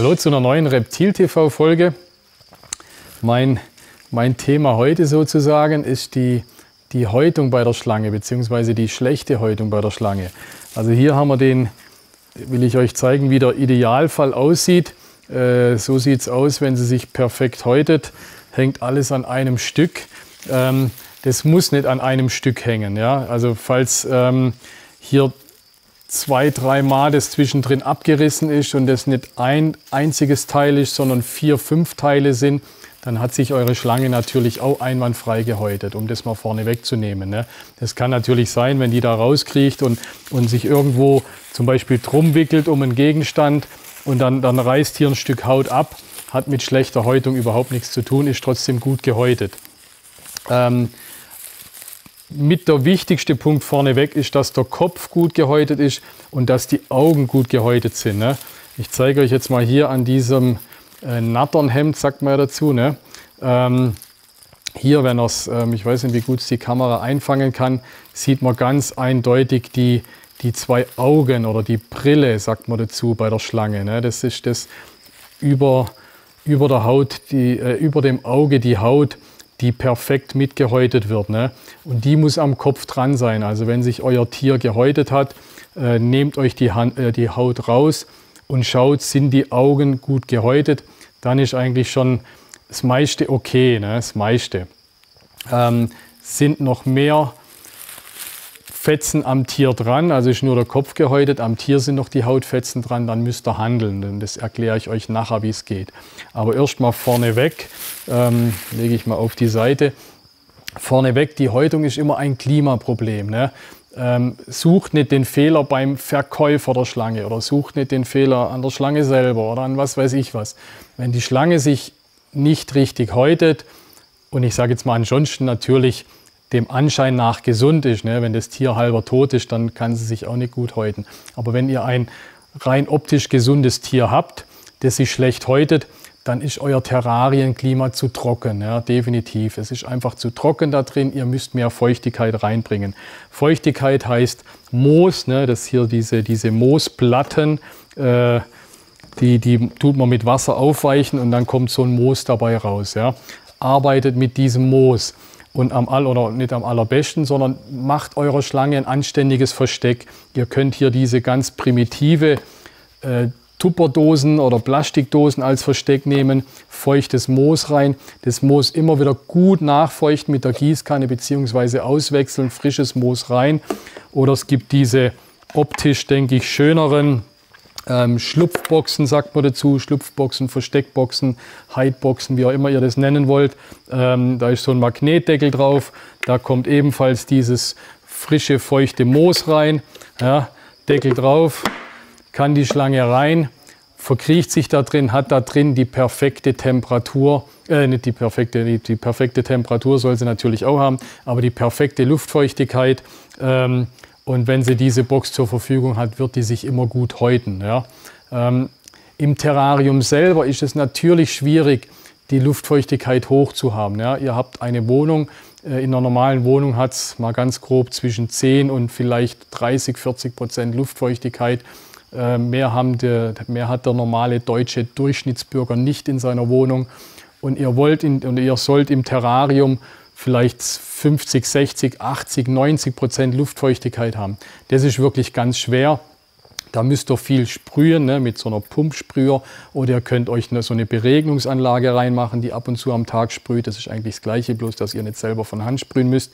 Hallo zu einer neuen Reptil-TV-Folge. Mein Thema heute sozusagen ist die Häutung bei der Schlange, beziehungsweise die schlechte Häutung bei der Schlange. Also hier haben wir will ich euch zeigen, wie der Idealfall aussieht. So sieht es aus, wenn sie sich perfekt häutet. Hängt alles an einem Stück. Das muss nicht an einem Stück hängen. Ja? Also falls hier 2-3 Mal das zwischendrin abgerissen ist und das nicht ein einziges Teil ist, sondern 4-5 Teile sind, dann hat sich eure Schlange natürlich auch einwandfrei gehäutet, um das mal vorne wegzunehmen. Ne? Das kann natürlich sein, wenn die da rauskriecht und sich irgendwo zum Beispiel drum wickelt um einen Gegenstand und dann reißt hier ein Stück Haut ab, hat mit schlechter Häutung überhaupt nichts zu tun, ist trotzdem gut gehäutet. Mit der wichtigste Punkt vorneweg ist, dass der Kopf gut gehäutet ist und dass die Augen gut gehäutet sind. Ne? Ich zeige euch jetzt mal hier an diesem Natternhemd, sagt man ja dazu. Ne? Hier, wenn ich weiß nicht, wie gut es die Kamera einfangen kann, sieht man ganz eindeutig die 2 Augen oder die Brille, sagt man dazu, bei der Schlange. Ne? Das ist das über der Haut, über dem Auge die Haut, die perfekt mitgehäutet wird. Ne? Und die muss am Kopf dran sein. Also wenn sich euer Tier gehäutet hat, nehmt euch die Haut raus und schaut, sind die Augen gut gehäutet. Dann ist eigentlich schon das meiste okay. Ne? Das meiste. Sind noch mehr Fetzen am Tier dran, also ist nur der Kopf gehäutet, am Tier sind noch die Hautfetzen dran, dann müsst ihr handeln. Und das erkläre ich euch nachher, wie es geht. Aber erstmal vorneweg, lege ich mal auf die Seite. Vorneweg, die Häutung ist immer ein Klimaproblem. Ne? Sucht nicht den Fehler beim Verkäufer der Schlange oder sucht nicht den Fehler an der Schlange selber oder an was weiß ich was. Wenn die Schlange sich nicht richtig häutet und ich sage jetzt mal ansonsten natürlich dem Anschein nach gesund ist, ne? Wenn das Tier halber tot ist, dann kann sie sich auch nicht gut häuten. Aber wenn ihr ein rein optisch gesundes Tier habt, das sich schlecht häutet, dann ist euer Terrarienklima zu trocken, ja, definitiv. Es ist einfach zu trocken da drin, ihr müsst mehr Feuchtigkeit reinbringen. Feuchtigkeit heißt Moos, ne? Das hier diese Moosplatten, die tut man mit Wasser aufweichen und dann kommt so ein Moos dabei raus. Ja? Arbeitet mit diesem Moos. Und nicht am allerbesten, sondern macht eurer Schlange ein anständiges Versteck. Ihr könnt hier diese ganz primitive Tupperdosen oder Plastikdosen als Versteck nehmen, feuchtes Moos rein, das Moos immer wieder gut nachfeuchten mit der Gießkanne bzw. auswechseln, frisches Moos rein. Oder es gibt diese optisch, denke ich, schöneren Schlupfboxen, sagt man dazu, Schlupfboxen, Versteckboxen, Hideboxen, wie auch immer ihr das nennen wollt. Da ist so ein Magnetdeckel drauf, da kommt ebenfalls dieses frische, feuchte Moos rein. Ja, Deckel drauf, kann die Schlange rein, verkriecht sich da drin, hat da drin die perfekte Temperatur, nicht die perfekte Temperatur soll sie natürlich auch haben, aber die perfekte Luftfeuchtigkeit. Und wenn sie diese Box zur Verfügung hat, wird die sich immer gut häuten. Ja. Im Terrarium selber ist es natürlich schwierig, die Luftfeuchtigkeit hoch zu haben. Ja. Ihr habt eine Wohnung, in einer normalen Wohnung hat es mal ganz grob zwischen 10 und vielleicht 30–40% Luftfeuchtigkeit. Mehr hat der normale deutsche Durchschnittsbürger nicht in seiner Wohnung. Und ihr sollt im Terrarium vielleicht 50, 60, 80, 90% Luftfeuchtigkeit haben. Das ist wirklich ganz schwer. Da müsst ihr viel sprühen, ne, mit so einer Pumpsprüher. Oder ihr könnt euch so eine Beregnungsanlage reinmachen, die ab und zu am Tag sprüht. Das ist eigentlich das Gleiche, bloß dass ihr nicht selber von Hand sprühen müsst.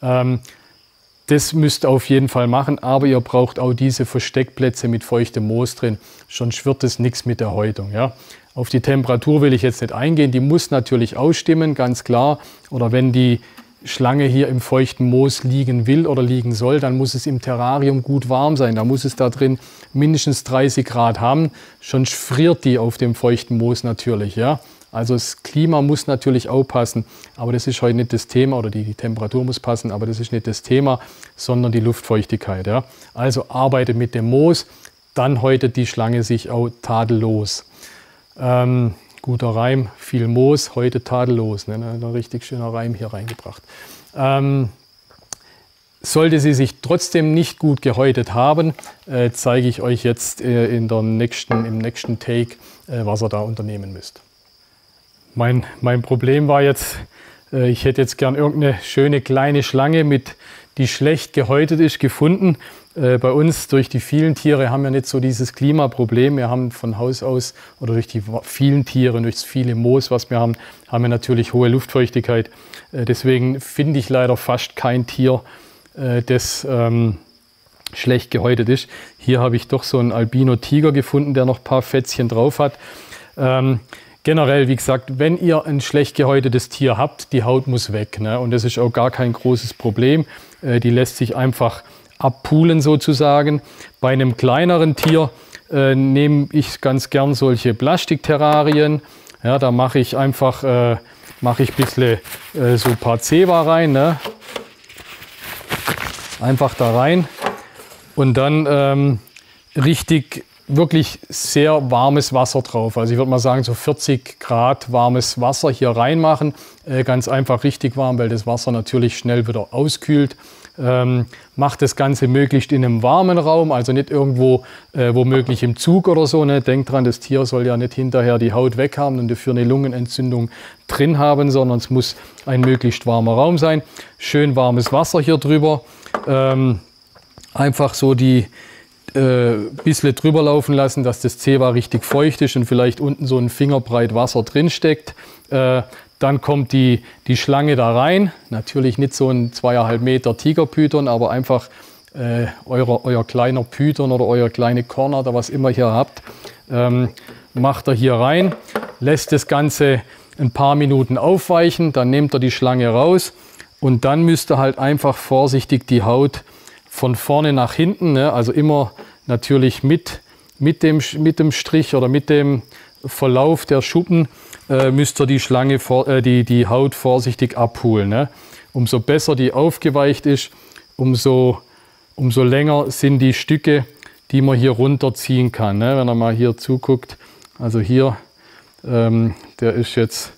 Das müsst ihr auf jeden Fall machen, aber ihr braucht auch diese Versteckplätze mit feuchtem Moos drin. Sonst wird es nichts mit der Häutung. Ja. Auf die Temperatur will ich jetzt nicht eingehen, die muss natürlich ausstimmen, ganz klar. Oder wenn die Schlange hier im feuchten Moos liegen will oder liegen soll, dann muss es im Terrarium gut warm sein. Da muss es da drin mindestens 30 Grad haben, sonst friert die auf dem feuchten Moos natürlich. Ja? Also das Klima muss natürlich auch passen, aber das ist heute nicht das Thema, oder die Temperatur muss passen, aber das ist nicht das Thema, sondern die Luftfeuchtigkeit. Ja? Also arbeitet mit dem Moos, dann häutet die Schlange sich auch tadellos. Guter Reim, viel Moos, heute tadellos. Ne? Ein richtig schöner Reim hier reingebracht. Sollte sie sich trotzdem nicht gut gehäutet haben, zeige ich euch jetzt im nächsten Take, was ihr da unternehmen müsst. Mein Problem war jetzt, ich hätte jetzt gern irgendeine schöne kleine Schlange, die schlecht gehäutet ist, gefunden. Bei uns durch die vielen Tiere haben wir nicht so dieses Klimaproblem. Wir haben von Haus aus oder durch die vielen Tiere, durch das viele Moos, was wir haben wir natürlich hohe Luftfeuchtigkeit. Deswegen finde ich leider fast kein Tier, das schlecht gehäutet ist. Hier habe ich doch so einen Albino-Tiger gefunden, der noch ein paar Fätzchen drauf hat. Generell, wie gesagt, wenn ihr ein schlecht gehäutetes Tier habt, die Haut muss weg, ne? Und das ist auch gar kein großes Problem. Die lässt sich einfach abpulen sozusagen. Bei einem kleineren Tier nehme ich ganz gern solche Plastikterrarien. Ja, da mache ich einfach ein bisschen so ein paar Zewa rein, ne? Einfach da rein und dann wirklich sehr warmes Wasser drauf. Also ich würde mal sagen, so 40 Grad warmes Wasser hier reinmachen. Ganz einfach richtig warm, weil das Wasser natürlich schnell wieder auskühlt. Macht das Ganze möglichst in einem warmen Raum, also nicht irgendwo womöglich im Zug oder so. Ne? Denkt dran, das Tier soll ja nicht hinterher die Haut weg haben und dafür eine Lungenentzündung drin haben, sondern es muss ein möglichst warmer Raum sein. Schön warmes Wasser hier drüber. Einfach so bisschen drüber laufen lassen, dass das Zewa richtig feucht ist und vielleicht unten so ein Fingerbreit Wasser drin steckt. Dann kommt die Schlange da rein. Natürlich nicht so ein 2,5 Meter Tigerpython, aber einfach euer kleiner Python oder euer kleine Korn oder was immer ihr habt, macht er hier rein, lässt das Ganze ein paar Minuten aufweichen, dann nehmt ihr die Schlange raus und dann müsst ihr halt einfach vorsichtig die Haut von vorne nach hinten, ne? Also immer natürlich mit dem Strich oder mit dem Verlauf der Schuppen müsst ihr die Haut vorsichtig abholen. Ne? Umso besser die aufgeweicht ist, umso länger sind die Stücke, die man hier runterziehen kann. Ne? Wenn ihr mal hier zuguckt, also hier, der ist jetzt,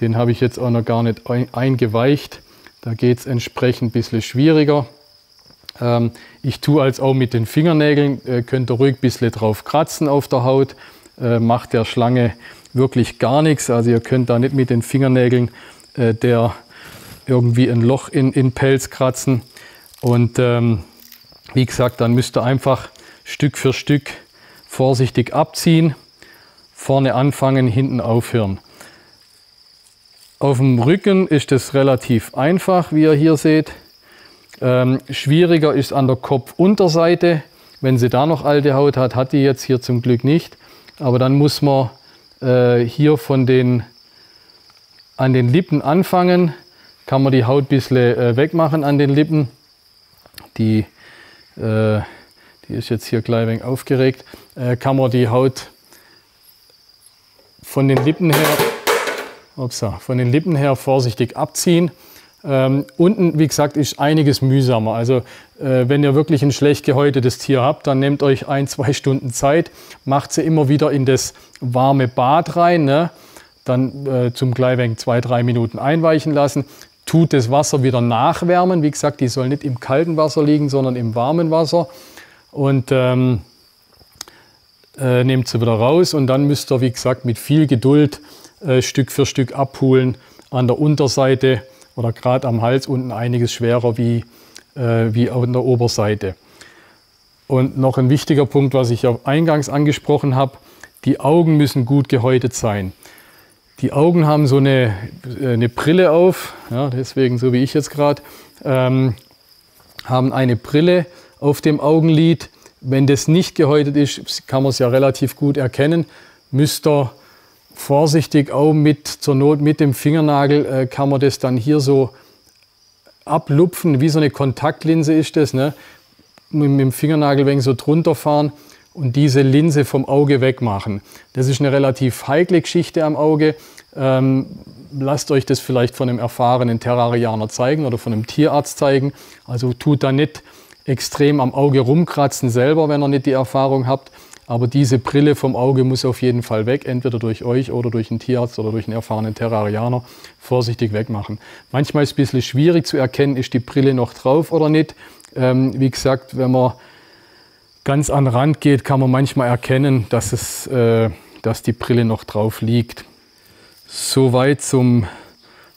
den habe ich jetzt auch noch gar nicht eingeweicht. Da geht es entsprechend ein bisschen schwieriger. Ich tue als auch mit den Fingernägeln, könnt ihr ruhig ein bisschen drauf kratzen auf der Haut, macht der Schlange wirklich gar nichts. Also ihr könnt da nicht mit den Fingernägeln der irgendwie ein Loch in Pelz kratzen. Und wie gesagt, dann müsst ihr einfach Stück für Stück vorsichtig abziehen, vorne anfangen, hinten aufhören. Auf dem Rücken ist es relativ einfach, wie ihr hier seht. Schwieriger ist an der Kopfunterseite. Wenn sie da noch alte Haut hat, hat die jetzt hier zum Glück nicht. Aber dann muss man hier an den Lippen anfangen. Kann man die Haut ein bisschen wegmachen an den Lippen. Die ist jetzt hier gleich ein wenig aufgeregt. Kann man die Haut von den Lippen her vorsichtig abziehen. Unten, wie gesagt, ist einiges mühsamer. Also wenn ihr wirklich ein schlecht gehäutetes Tier habt, dann nehmt euch 1-2 Stunden Zeit, macht sie immer wieder in das warme Bad rein, ne? Dann zum Gleichweg 2-3 Minuten einweichen lassen, tut das Wasser wieder nachwärmen. Wie gesagt, die soll nicht im kalten Wasser liegen, sondern im warmen Wasser. Und nehmt sie wieder raus und dann müsst ihr, wie gesagt, mit viel Geduld Stück für Stück abholen an der Unterseite. Oder gerade am Hals unten einiges schwerer wie an der Oberseite. Und noch ein wichtiger Punkt, was ich auch eingangs angesprochen habe, die Augen müssen gut gehäutet sein. Die Augen haben so eine Brille auf, ja, deswegen so wie ich jetzt gerade, haben eine Brille auf dem Augenlid. Wenn das nicht gehäutet ist, kann man es ja relativ gut erkennen, müsst ihr vorsichtig auch zur Not mit dem Fingernagel kann man das dann hier so ablupfen, wie so eine Kontaktlinse ist das, ne? Mit dem Fingernagel ein wenig so drunter fahren und diese Linse vom Auge wegmachen. Das ist eine relativ heikle Geschichte am Auge. Lasst euch das vielleicht von einem erfahrenen Terrarianer zeigen oder von einem Tierarzt zeigen. Also tut da nicht extrem am Auge rumkratzen selber, wenn ihr nicht die Erfahrung habt. aber diese Brille vom Auge muss auf jeden Fall weg, entweder durch euch oder durch einen Tierarzt oder durch einen erfahrenen Terrarianer. Vorsichtig wegmachen. Manchmal ist es ein bisschen schwierig zu erkennen, ist die Brille noch drauf oder nicht. Wie gesagt, wenn man ganz an den Rand geht, kann man manchmal erkennen, dass die Brille noch drauf liegt. Soweit zum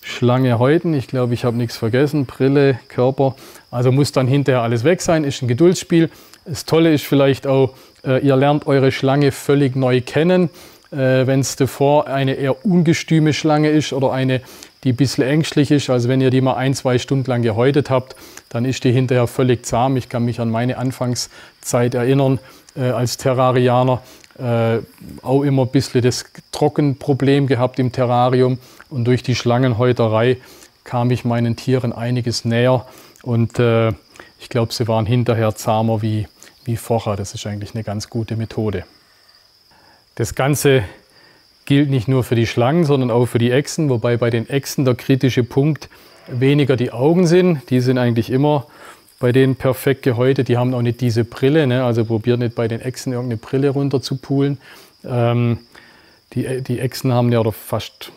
Schlange häuten. Ich glaube, ich habe nichts vergessen. Brille, Körper. Also muss dann hinterher alles weg sein. Ist ein Geduldsspiel. Das Tolle ist vielleicht auch, ihr lernt eure Schlange völlig neu kennen. Wenn es davor eine eher ungestüme Schlange ist oder eine, die ein bisschen ängstlich ist, also wenn ihr die mal 1-2 Stunden lang gehäutet habt, dann ist die hinterher völlig zahm. Ich kann mich an meine Anfangszeit erinnern als Terrarianer. Auch immer ein bisschen das Trockenproblem gehabt im Terrarium und durch die Schlangenhäuterei kam ich meinen Tieren einiges näher und ich glaube, sie waren hinterher zahmer wie vorher. Das ist eigentlich eine ganz gute Methode. Das Ganze gilt nicht nur für die Schlangen, sondern auch für die Echsen, wobei bei den Echsen der kritische Punkt weniger die Augen sind. Die sind eigentlich immer bei denen perfekt gehäutet. Die haben auch nicht diese Brille, ne? Also probiert nicht bei den Echsen irgendeine Brille runter zu pulen. Die Echsen haben ja, oder fast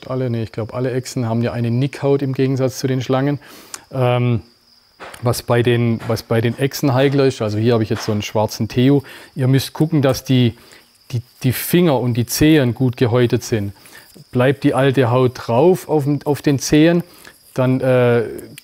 alle, ne, ich glaube alle Echsen haben ja eine Nickhaut im Gegensatz zu den Schlangen. Was bei den Echsen heikler ist, also hier habe ich jetzt so einen schwarzen Theo. Ihr müsst gucken, dass die Finger und die Zehen gut gehäutet sind. Bleibt die alte Haut drauf auf den Zehen, dann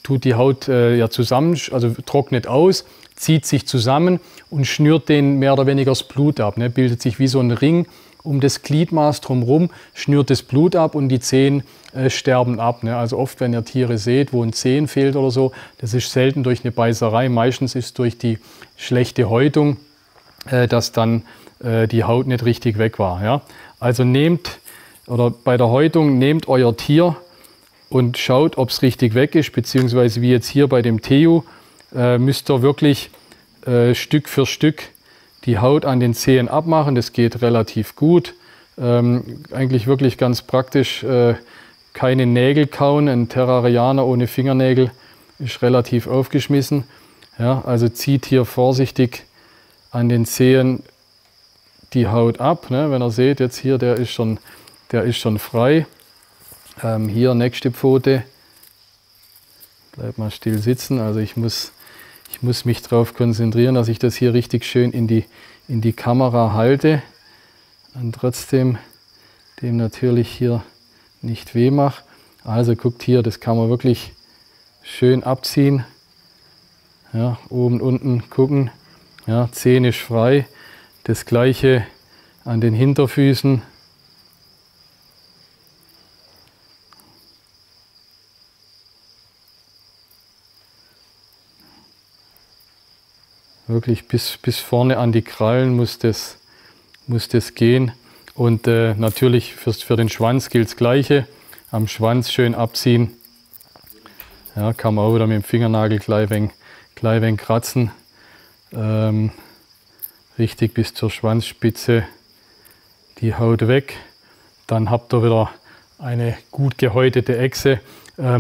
tut die Haut ja zusammen, also trocknet aus, zieht sich zusammen und schnürt den mehr oder weniger das Blut ab. Ne? Bildet sich wie so ein Ring um das Gliedmaß drumherum, schnürt das Blut ab und die Zehen sterben ab. Ne? Also oft, wenn ihr Tiere seht, wo ein Zehen fehlt oder so, das ist selten durch eine Beißerei, meistens ist es durch die schlechte Häutung, dass dann die Haut nicht richtig weg war. Ja? Also bei der Häutung nehmt euer Tier und schaut, ob es richtig weg ist, beziehungsweise wie jetzt hier bei dem Theo, müsst ihr wirklich Stück für Stück die Haut an den Zehen abmachen. Das geht relativ gut. Eigentlich wirklich ganz praktisch. Keine Nägel kauen. Ein Terrarianer ohne Fingernägel ist relativ aufgeschmissen. Ja, also zieht hier vorsichtig an den Zehen die Haut ab. Ne? Wenn ihr seht, jetzt hier, der ist schon frei. Hier nächste Pfote. Bleibt mal still sitzen. Also ich muss mich darauf konzentrieren, dass ich das hier richtig schön in die Kamera halte und trotzdem dem natürlich hier nicht weh mache. Also guckt hier, das kann man wirklich schön abziehen. Ja, oben, unten gucken. Ja, Zehen ist frei. Das gleiche an den Hinterfüßen. Wirklich bis vorne an die Krallen muss das gehen. Und natürlich für den Schwanz gilt das Gleiche. Am Schwanz schön abziehen. Ja, kann man auch wieder mit dem Fingernagel gleich wenig kratzen. Richtig bis zur Schwanzspitze die Haut weg. Dann habt ihr wieder eine gut gehäutete Echse. Bei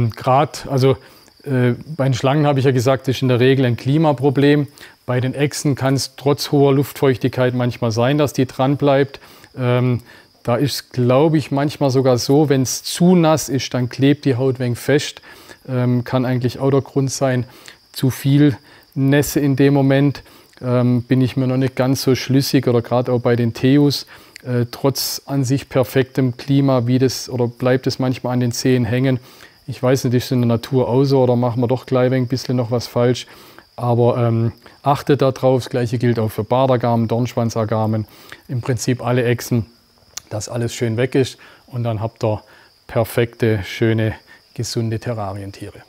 den Schlangen habe ich ja gesagt, das ist in der Regel ein Klimaproblem. Bei den Echsen kann es trotz hoher Luftfeuchtigkeit manchmal sein, dass die dran bleibt. Da ist es, glaube ich, manchmal sogar so, wenn es zu nass ist, dann klebt die Haut wenig fest. Kann eigentlich auch der Grund sein. Zu viel Nässe in dem Moment bin ich mir noch nicht ganz so schlüssig, oder gerade auch bei den Theos. Trotz an sich perfektem Klima, bleibt es manchmal an den Zehen hängen. Ich weiß nicht, ist es in der Natur auch so oder machen wir doch gleich ein bisschen noch was falsch. Aber achtet darauf, das Gleiche gilt auch für Bartagamen, Dornschwanzagamen, im Prinzip alle Echsen, dass alles schön weg ist und dann habt ihr perfekte, schöne, gesunde Terrarientiere.